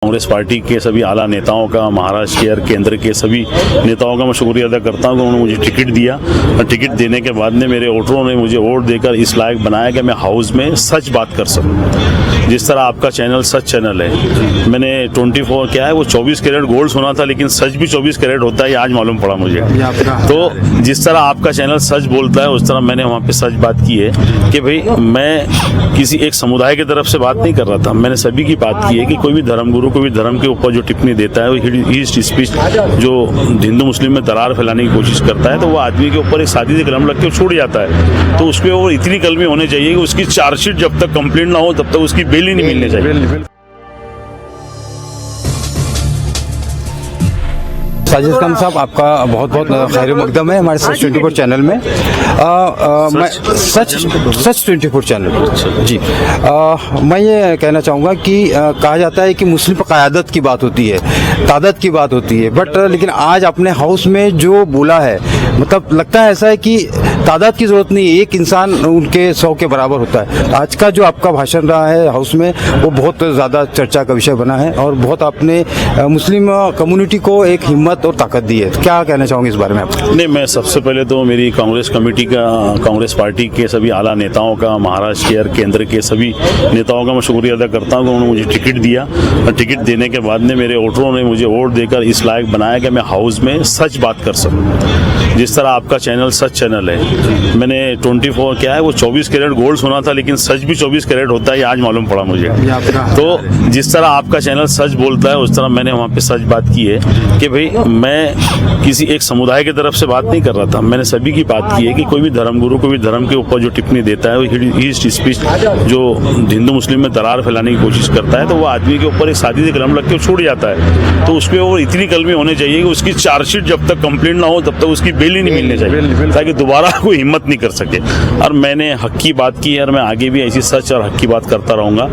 Congress party के सभी आला नेताओं का, महाराष्ट्र के और केंद्र के सभी नेताओं का मैं शुक्रिया अदा करता हूं कि उन्होंने मुझे टिकट दिया और टिकट देने के बाद में मेरे वोटरों ने मुझे वोट देकर इस लायक बनाया कि मैं हाउस में सच बात कर सकूं। जिस तरह आपका चैनल सच चैनल है, मैंने 24 क्या है वो 24 कैरेट गोल्ड सुना था, लेकिन सच भी 24 कैरेट होता है, ये आज मालूम पड़ा मुझे। तो जिस तरह आपका चैनल सच बोलता है उस तरह मैंने वहाँ पे सच बात की है कि भाई मैं किसी एक समुदाय की तरफ से बात नहीं कर रहा था, मैंने सभी की बात की है कि कोई भी धर्मगुरु कोई भी धर्म के ऊपर जो टिप्पणी देता है, वो ईस्ट स्पीच जो हिंदू मुस्लिम में दरार फैलाने की कोशिश करता है, तो वो आदमी के ऊपर एक सादी से कलम लग के छूट जाता है। तो उसके ऊपर इतनी कलमी होनी चाहिए कि उसकी चार्जशीट जब तक कंप्लीट ना हो तब तक उसकी बेल ही नहीं मिलनी चाहिए। साजिद खान साहब, आपका बहुत बहुत खैर मकदम है हमारे सच 24 चैनल में। मैं सच 24 चैनल जी। मैं ये कहना चाहूँगा कि कहा जाता है कि मुस्लिम पर क़यादत की बात होती है, तादाद की बात होती है, बट लेकिन आज अपने हाउस में जो बोला है, मतलब लगता है ऐसा है कि तादाद की जरूरत नहीं, एक इंसान उनके 100 के बराबर होता है। आज का जो आपका भाषण रहा है हाउस में वो बहुत ज़्यादा चर्चा का विषय बना है और बहुत आपने मुस्लिम कम्युनिटी को एक हिम्मत और ताकत दी है। क्या कहना चाहोगे इस बारे में आप? नहीं, मैं सबसे पहले तो मेरी कांग्रेस कमेटी का, कांग्रेस पार्टी के सभी आला नेताओं का, महाराष्ट्र के और केंद्र के सभी नेताओं का मैं शुक्रिया अदा करता हूं कि उन्होंने मुझे टिकट दिया और टिकट देने के बाद में मेरे वोटरों ने मुझे वोट देकर इस लायक बनाया कि मैं हाउस में सच बात कर सकूं। जिस तरह आपका चैनल सच चैनल है, मैंने 24 क्या है वो 24 कैरेट गोल्ड सुना था, लेकिन सच भी 24 कैरेट होता है, ये आज मालूम पड़ा मुझे। तो जिस तरह आपका चैनल सच बोलता है उस तरह मैंने वहाँ पे सच बात की है कि भाई मैं किसी एक समुदाय की तरफ से बात नहीं कर रहा था, मैंने सभी की बात की है कि कोई भी धर्मगुरु कोई भी धर्म के ऊपर जो टिप्पणी देता है, वो ईस्ट स्पीच जो हिंदू मुस्लिम में दरार फैलाने की कोशिश करता है, तो वो आदमी के ऊपर एक सादी से कलम लग के छूट जाता है। तो उसके ऊपर इतनी कलमी होनी चाहिए कि उसकी चार्जशीट जब तक कंप्लीट ना हो तब तक उसकी बेल ही नहीं मिलनी चाहिए, ताकि दोबारा कोई हिम्मत नहीं कर सके। और मैंने हक की बात की है और मैं आगे भी ऐसी सच और हक की बात करता रहूँगा।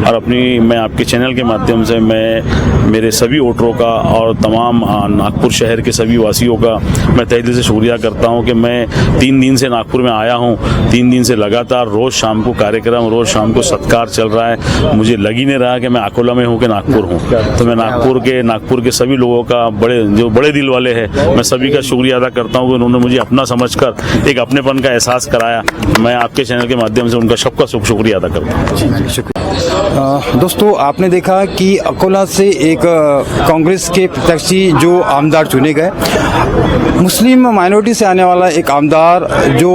और मैं आपके चैनल के माध्यम से मैं मेरे सभी वोटरों का और तमाम नागपुर शहर के सभी वासियों का मैं तहे दिल से शुक्रिया करता हूं कि मैं 3 दिन से नागपुर में आया हूं। 3 दिन से लगातार रोज शाम को कार्यक्रम, रोज शाम को सत्कार चल रहा है। मुझे लग ही नहीं रहा कि मैं अकोला में हूं कि नागपुर हूं। तो मैं नागपुर के सभी लोगों का, जो बड़े दिल वाले हैं, मैं सभी का शुक्रिया अदा करता हूं कि उन्होंने मुझे अपना समझकर एक अपनेपन का एहसास कराया। मैं आपके चैनल के माध्यम से उनका सबका शुक्रिया अदा करता हूँ। शुक्रिया। दोस्तों, आपने देखा कि अकोला से एक कांग्रेस के प्रत्याशी जो आमदार चुने गए, मुस्लिम माइनॉरिटी से आने वाला एक आमदार जो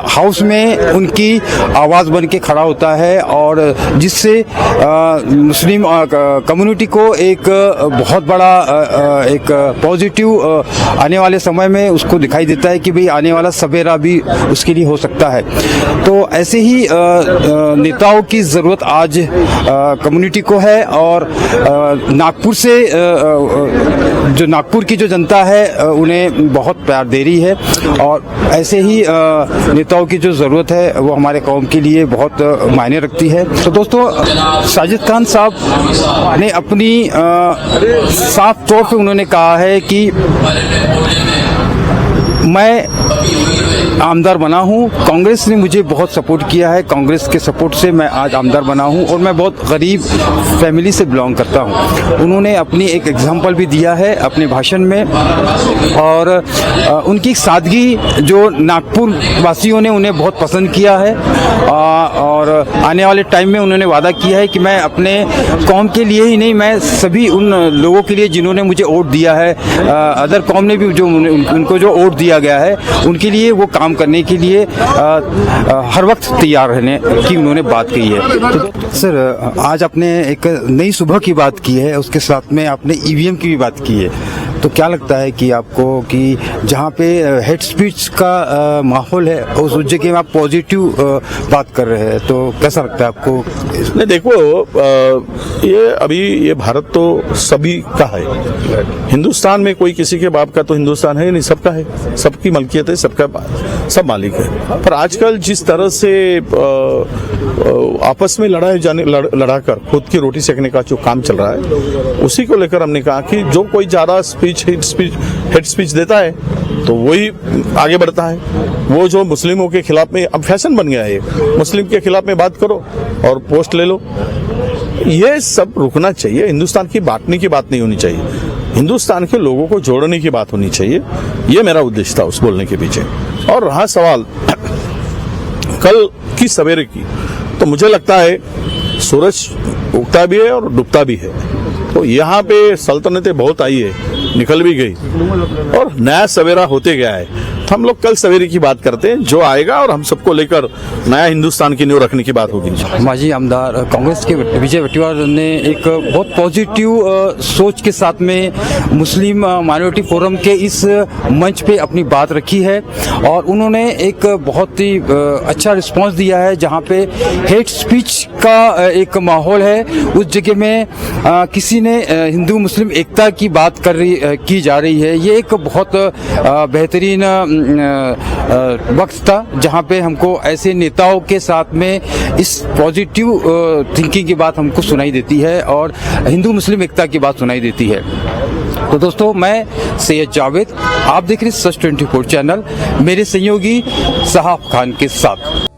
हाउस में उनकी आवाज़ बन के खड़ा होता है और जिससे मुस्लिम कम्युनिटी को एक बहुत बड़ा एक पॉजिटिव आने वाले समय में उसको दिखाई देता है कि भाई आने वाला सवेरा भी उसके लिए हो सकता है। तो ऐसे ही नेताओं की ज़रूरत आज कम्युनिटी को है और नागपुर से जो नागपुर की जो जनता है उन्हें बहुत प्यार दे रही है और ऐसे ही नेताओं की जो ज़रूरत है वो हमारे कौम के लिए बहुत मायने रखती है। तो दोस्तों, साजिद खान साहब ने अपनी साफ तौर पे उन्होंने कहा है कि मैं आमदार बना हूँ, कांग्रेस ने मुझे बहुत सपोर्ट किया है, कांग्रेस के सपोर्ट से मैं आज आमदार बना हूँ और मैं बहुत गरीब फैमिली से बिलोंग करता हूँ। उन्होंने अपनी एक एग्जांपल भी दिया है अपने भाषण में और उनकी सादगी जो नागपुर वासियों ने उन्हें बहुत पसंद किया है और आने वाले टाइम में उन्होंने वादा किया है कि मैं अपने कौम के लिए ही नहीं, मैं सभी उन लोगों के लिए जिन्होंने मुझे वोट दिया है, अदर कौम ने भी जो उनको जो वोट दिया गया है, उनके लिए वो काम करने के लिए हर वक्त तैयार रहने की उन्होंने बात कही है। तो सर, आज आपने एक नई सुबह की बात की है, उसके साथ में आपने ईवीएम की भी बात की है, तो क्या लगता है कि आपको कि जहाँ पे हेड स्पीच का माहौल है उस जगह में आप पॉजिटिव बात कर रहे हैं, तो कैसा लगता है आपको? नहीं, देखो, ये भारत तो सभी का है। हिंदुस्तान में कोई किसी के बाप का तो हिंदुस्तान है नहीं, सबका है, सबकी मलकियत है, सब मालिक है। पर आजकल जिस तरह से आपस में लड़ाकर खुद की रोटी सेकने का जो काम चल रहा है, उसी को लेकर हमने कहा कि जो कोई ज्यादा हेड स्पीच देता है तो वही आगे बढ़ता है। वो जो मुस्लिमों के खिलाफ में अब फैशन बन गया है, मुस्लिम के खिलाफ में बात करो और पोस्ट ले लो। ये सब रुकना चाहिए। हिंदुस्तान की बांटने की बात नहीं होनी चाहिए, हिंदुस्तान के लोगों को जोड़ने की बात होनी चाहिए। ये मेरा उद्देश्य था उस बोलने के पीछे। और रहा सवाल कल की सवेरे की, तो मुझे लगता है सूरज उगता भी है और डूबता भी है। तो यहाँ पे सल्तनतें बहुत आई है, निकल भी गई और नया सवेरा होते गया है। तो हम लोग कल सवेरे की बात करते हैं, जो आएगा और हम सबको लेकर नया हिंदुस्तान की नींव रखने की बात होगी। माजी आमदार कांग्रेस के विजय वटिवार ने एक बहुत पॉजिटिव सोच के साथ में मुस्लिम माइनॉरिटी फोरम के इस मंच पे अपनी बात रखी है और उन्होंने एक बहुत ही अच्छा रिस्पांस दिया है। जहां पे हेट स्पीच का एक माहौल है, उस जगह में किसी ने हिंदू मुस्लिम एकता की बात की जा रही है। ये एक बहुत बेहतरीन वक्त था जहां पे हमको ऐसे नेताओं के साथ में इस पॉजिटिव थिंकिंग की बात हमको सुनाई देती है और हिंदू मुस्लिम एकता की बात सुनाई देती है। तो दोस्तों, मैं सैयद जावेद, आप देख रहे हैं सच 24 चैनल, मेरे सहयोगी सहाब खान के साथ।